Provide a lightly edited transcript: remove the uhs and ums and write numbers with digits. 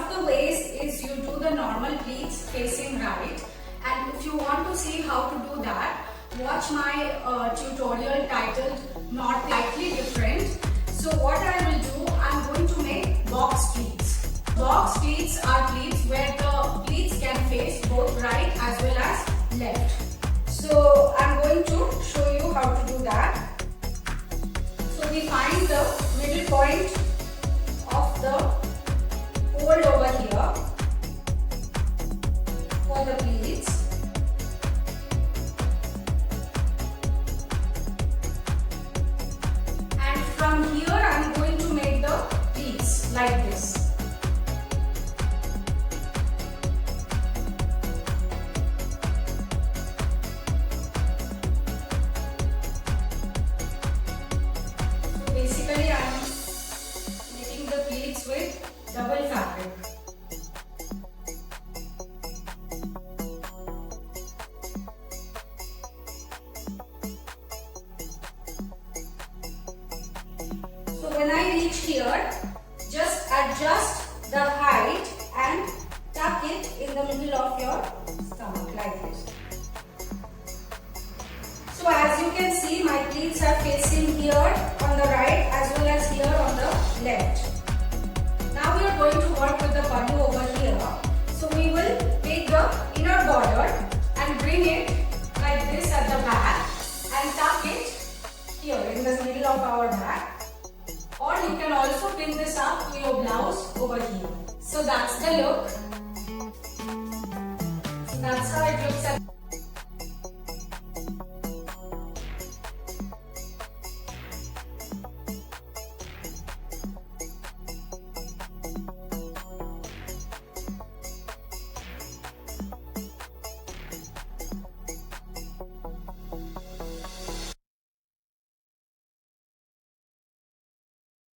of the ways is you do the normal pleats facing right, and if you want to see how to do that, watch my tutorial titled Not Slightly Different. So what I will do, I'm going to make box pleats. Box pleats are pleats where the pleats can face both right as well as left. So I'm going to show you how to do that. So we find the middle point of the fold over here for the pleats. And from here I am going to make the pleats like this. So basically I am making the pleats with double fabric. So when I reach here, just adjust the height and tuck it in the middle of your stomach like this. So as you can see, my pleats are facing here on the right as well as here on the left. Now we are going to work with the pallu over here. So we will take the inner border and bring it like this at the back and tuck it here in the middle of our back. Or you can also pin this up to your blouse over here. So that's the look.